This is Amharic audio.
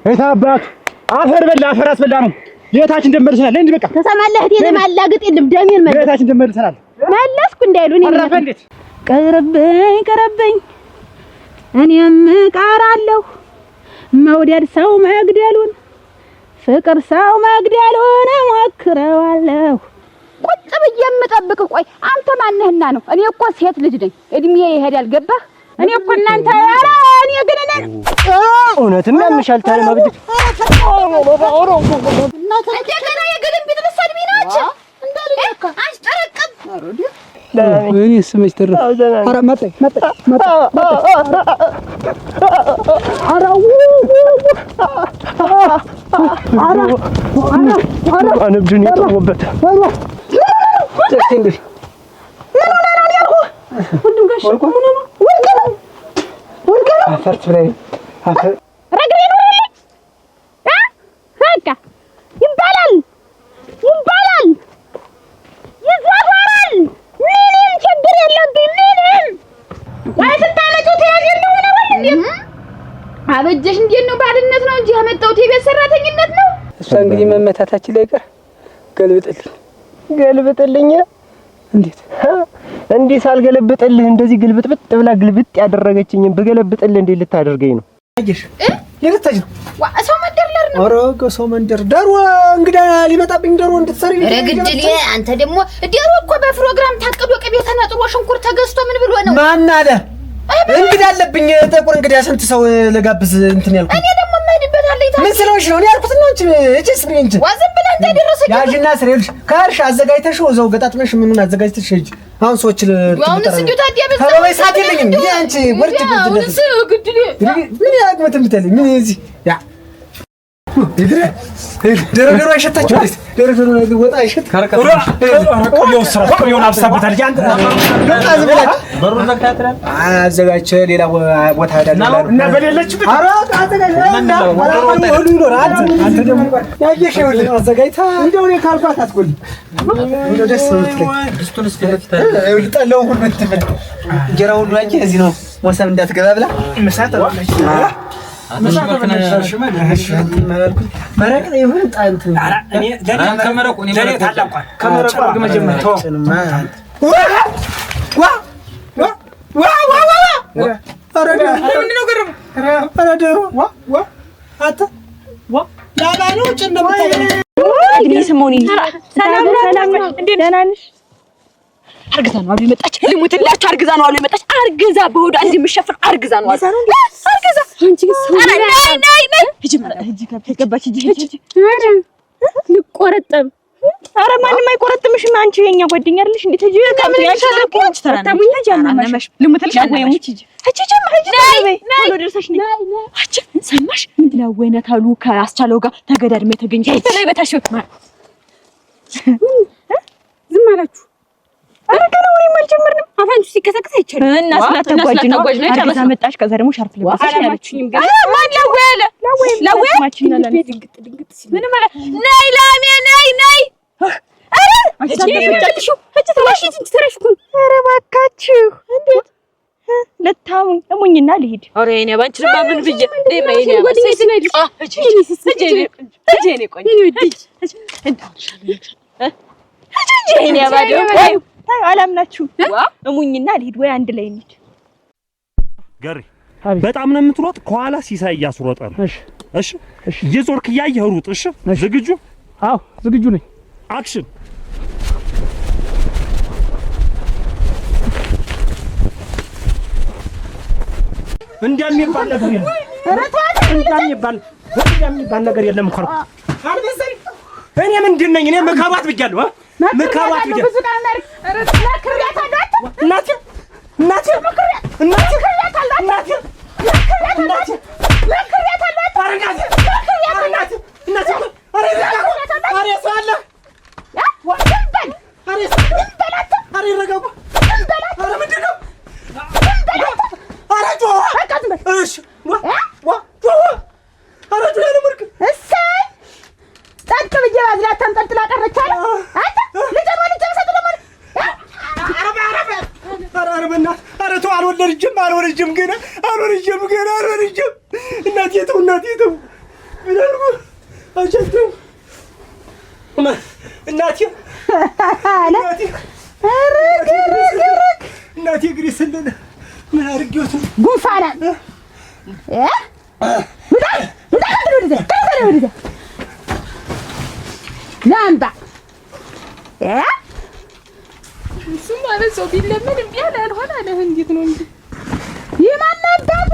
እታባት አፈር በላ አፈር አስበላ ነው። ቤታችን ደመልሰናል። እንዴ በቃ ተሰማለህ? እቴ ለማላግጥ የለም ደሜን ማለት ቤታችን ደመልሰናል። መለስኩ እንዳይሉኝ አራፈ እንዴት ቀረበኝ እኔም ቀራለሁ መውደድ ሰው መግደሉን ፍቅር ሰው መግደሉን ሞክረዋለሁ። ቁጭ ብዬ የምጠብቅ ቆይ አንተ ማነህና ነው? እኔ እኮ ሴት ልጅ ነኝ። እድሜ ይሄዳል ገባህ? እኔ እኮ እናንተ ኧረ እኔ ግን ነኝ እውነትም ያምሻል ታዲያ ማብጅ እንደገና የግልም ቢትልሰድሚ ናቸው እንዳልልካ አሽጠረቅም እኔ ስመች ተረፈ ኧረ መጣ ኧረ አንብጁን ይጠወበት ተክንድ ሁሉም ጋር ምን ነው ወልቀ አፈርት ላይ አፈር ረግሬ ነው በቃ ይባላል ይዘፈራል። ምንም ችግር የለብኝ ምንም ወይ ስታመጪው ተያዥ ነው ነው እንዴ አበጀሽ እንዴት ነው? ባልነት ነው እንጂ ያመጣሁት የቤት ሰራተኝነት ነው። እሷ እንግዲህ መመታታችን ላይ ቀር ገልብጥልኝ እንዴት እንዲህ ሳልገለብጥልህ እንደዚህ ግልብጥብጥ ብላ ግልብጥ ያደረገችኝ በገለብጥልህ እንዴ ልታደርገኝ ነው? አየሽ ይልታጅ ሰው መንደርለር ነው። ኧረ ሰው መንደር ዳሩ እንግዳ ሊመጣብኝ ዳሩ እንድትሰሪ ረግድልዬ አንተ ደግሞ ዳሩ እኮ በፕሮግራም ታቅዶ ቅቤ ተነጥሮ ሽንኩር ተገዝቶ ምን ብሎ ነው? ማን አለ እንግዳ አለብኝ ጥቁር እንግዳ ስንት ሰው ለጋብዝ እንትን ያልኩት እኔ ደግሞ ማይድበት አለ ይታ ምን ስለሆንሽ ነው ያልኩት ነው እንጂ እቺስ ፍሬንጅ ዋዝም ብለ እንደ ደረሰኝ ያጅና ስሬልሽ ካርሽ አዘጋጅተሽ ወዘው ገጣጥመሽ ምኑን አዘጋጅተሽ ሂጂ አሁን ሰዎች አሁን ስንቱ ታዲያ በዛ ወይ ሳትልኝ እንዴ አንቺ ወርጭ ግድል ምን ያግመት ምትልኝ ምን እዚህ ያ ደረደሩ አይሸታችሁ እንዴ ደረደሩ ወጣ አይሸት ቆየው ስራ ቆየውን አብሳበታል አንተ በሩን ዘጋትራል አዘጋጅ ሌላ ቦታ ሄዳለሁ እና በሌለችበት ኧረ አዘጋጅ ወሉ ይኖር አንተ ደግሞ ያየሽ ይኸውልህ አዘጋጅታ እንደው እኔ ካልኳት አትቆይ እንደው ደስ ምትለኝ ድስቱን እስከለፍታ ይኸውልህ ጠላውን ሁሉ እንትበል እንጀራ ሁሉ አንቺ እዚህ ነው ወሰብ እንዳትገባ ብላ መሳት አለች መረቅ ይሁን ጣንት ኧረ እኔ ከመረቁ እኔ ታላቋል ከመረቁ መጀመር ተው ምንድነው ገረም ኧረ ደሩ አታ ላባኖች እንደምታገኝ ስሞኒ ሰላም እንዴት ደህና ነሽ? አርግዛ ነው አሉ የመጣች ልሙትላችሁ አርግዛ ነው አሉ የመጣች አርግዛ በሆዷ እንዲህ የምትሸፍን አርግዛ ነው አሉ አርግዛ አንቺ ነይ ሂጂ ከገባች ሂጂ ልቆረጠም ኧረ ማንም አይቆረጥምሽም አንቺ የኛ ጓደኛ አይደለሽ እንዴ ተጂ ያንቺ ተራታሙኝ ያናነሽ ልሙትልሽ ወይ ሙት ሂጂ ነይ ደርሰሽ ነይ አቺ ሰማሽ ለወይነት አሉ ከአስቻለው ጋር ተገዳድሜ ተገኘ ላይ በታሽ ዝም አላችሁ አረጋና ወሬ ማልጀመርንም አፋንቹ ሲከሰከስ አይቻልም እና ስለተጓጅ ነው አርግዛ መጣሽ ከዛ ደግሞ ሻርፕ ለባሽ ያለችኝም ግን ማን ለወለ ማችን ለላኔ ድንግጥ ሲል ምን ማለት ነይ ላሜ ነይ አረ ኧረ እባካችሁ እንዴት ለታሙኝ እሙኝና ልሂድ ኧረ የኔ ባንቺ ለምን ብዬ አላምናችሁ እሙኝና ልሂድ ወይ አንድ ላይ እንሂድ። ገሪ በጣም ነው የምትሮጥ። ከኋላ ሲሳይ እያስሮጠ ነው። እሺ እየዞርክ እያየህ ሩጥ። እሺ ዝግጁ? አዎ ዝግጁ ነኝ። አክሽን። እንደሚባል ነገር የለም። እንደሚባል ነገር የለም እኮ አልበሰል። እኔ ምንድን ነኝ? እኔ መካባት ብያለሁ። መካባት ብያለሁ። አጀንቱ እናቴ እናቴ እግሬ ስለለ ምን አድርጌዎት ነው? ጉንፋን ላምባ እሱ ማለት ሰው ቢለምን እምቢ አለ አልሆነ አለ። እንዴት ነው እንዴ? የማን አባቱ